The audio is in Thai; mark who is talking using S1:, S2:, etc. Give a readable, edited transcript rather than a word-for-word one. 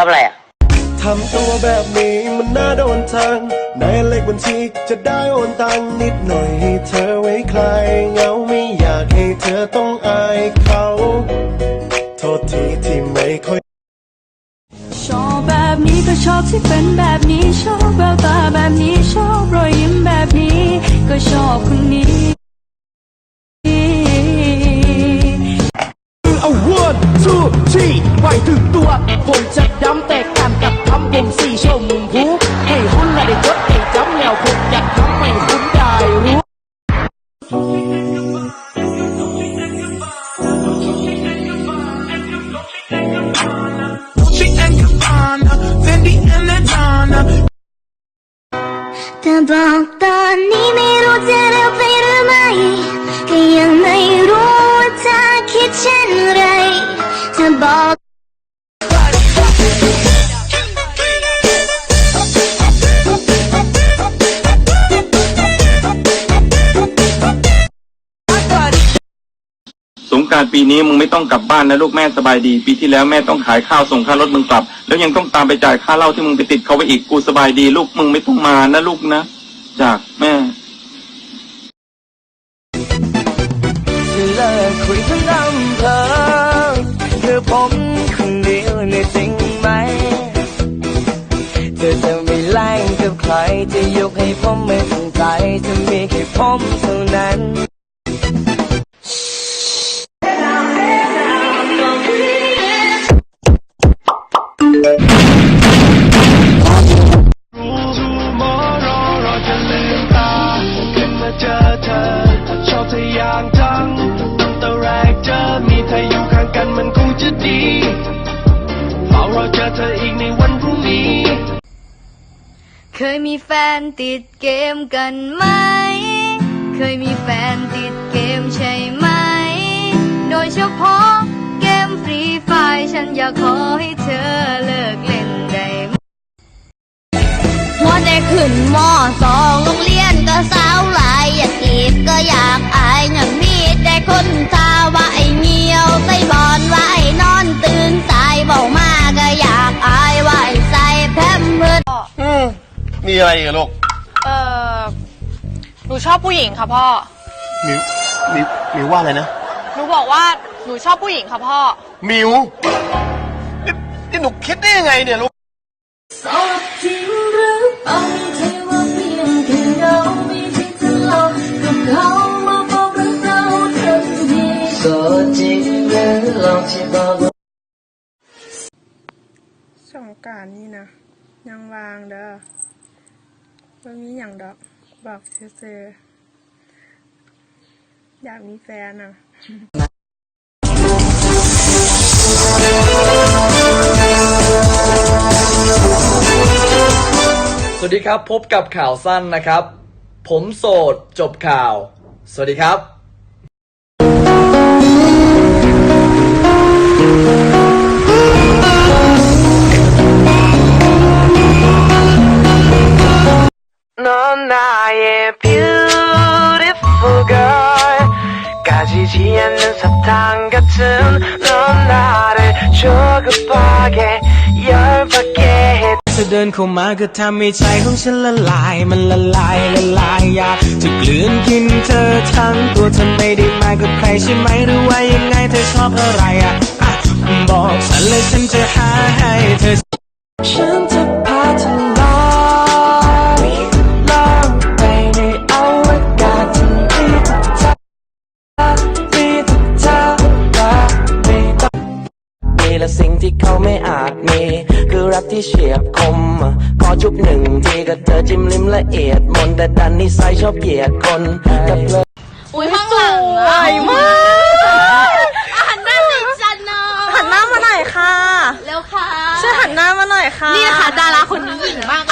S1: ำอะไรอ่ะ
S2: ทำตัวแบบนี้มันน่าโดนทางในเลขบัญชีจะได้โอนตังนิดหน่อยให้เธอไว้คลายเหงาไม่อยากให้เธอต้องอายเขาโทษทีที่ไม่ค่อย
S3: ชอบแบบนี้ก็ชอบที่เป็นแบบนี้ชอบแววตาแบบนี้ชอบรอยยิ้มแบบนี้ก็ชอบคนนี้
S4: 1 2 3ไว้ถึงตัวผมจะดำแตกต่างกับคำผมสีชมพูให้หุ้นและได้จดให้จำแล้วผมอยากทำให้คุณได้รู้
S5: แต่บอกตอนนี้ไม่รู้จะเร็วไปหรือไม่ก็ยังไม่รู้ว่าเธอคิดเช่นไรจะบอก
S6: สงกรานต์ปีนี้มึงไม่ต้องกลับบ้านนะลูกแม่สบายดีปีที่แล้วแม่ต้องขายข้าวส่งค่ารถมึงกลับแล้วยังต้องตามไปจ่ายค่าเหล้าที่มึงไปติดเขาไว้อีกกูสบายดีลูกมึงไม่ต้องมานะลูกนะจากแม่
S4: เลิกคุยทั้งอำเภอคือผมคนเดียวในจริงไหมเธอจะไม่แล่งกับใครจะยกให้ผมไม่สนใจจะมีแค่ผมเท่านั้น
S3: เคยมีแฟนติดเกมกันไหมเคยมีแฟนติดเกมใช่ไหมโดยเฉพาะเกมฟรีไฟร์ฉันอยากขอให้เธอเลิกเล่นได้หัวแต่ขึ้นม.2โรงเรียนก็สาวหลายอยากจีบก็อยากอายอย่างมีแต่คนทาว่าไอ้เมียวใส่บอลว่าไอ้นอนตื่นสายเบามาก็อยากอายว่าไอ้ใส่แพมเพิร์ส
S7: มีอะไรอีกลูก
S8: หนูชอบผู้หญิงค่ะพ่อ
S7: มิวว่าอะไรนะ
S8: หนูบอกว่าหนูชอบผู้หญิงค่ะพ่อ
S7: มิวนี่หนูคิดได้ยังไงเนี่ยลูก
S3: สอบจริงหรือเปล่าเทว่าเพียงแค่เราไม่คิดจะลองกับเขามาบอกเรื่องเราทันที
S4: สอบจริงหรือลองที่บอก
S9: สงกรานต์นี่นะยังวางเด้อว่ามีอย่างดอกบอกเซออยากมีแฟนอ่ะ
S10: สวัสดีครับพบกับข่าวสั้นนะครับผมโสดจบข่าวสวัสดีครับ
S4: เธอเดินเข้ามาก็ทำให้ใจของฉันละลายมันละลายอยากจะกลืนกินเธอทั้งตัวเธอไม่ได้มากับใครใช่ไหมหรือว่ายังไงเธอชอบอะไรบอกฉันเลยฉันจะหาให้เธอฉันจะพาเธอลอยไปในอวกาศที่มีแต่เธอมีและสิ่งที่เขาไม่อาจมีคือรักที่เฉียบคมขอจุบหนึ่งทีกับเธอจิ้มลิ้มละเอียดมนแต่ดันนิสัยชอบเกลียดคนกับเลย
S8: อุ้ยข้างหลังสวยมากหันหน้าติดจันเนาะ
S9: หันหน้ามาหน่อยค่ะ
S8: เร็วค่ะ
S9: ช่วยหันหน้ามาหน่อยค่ะ
S8: นี่ค่ะดาราคนนี้หญิงมาก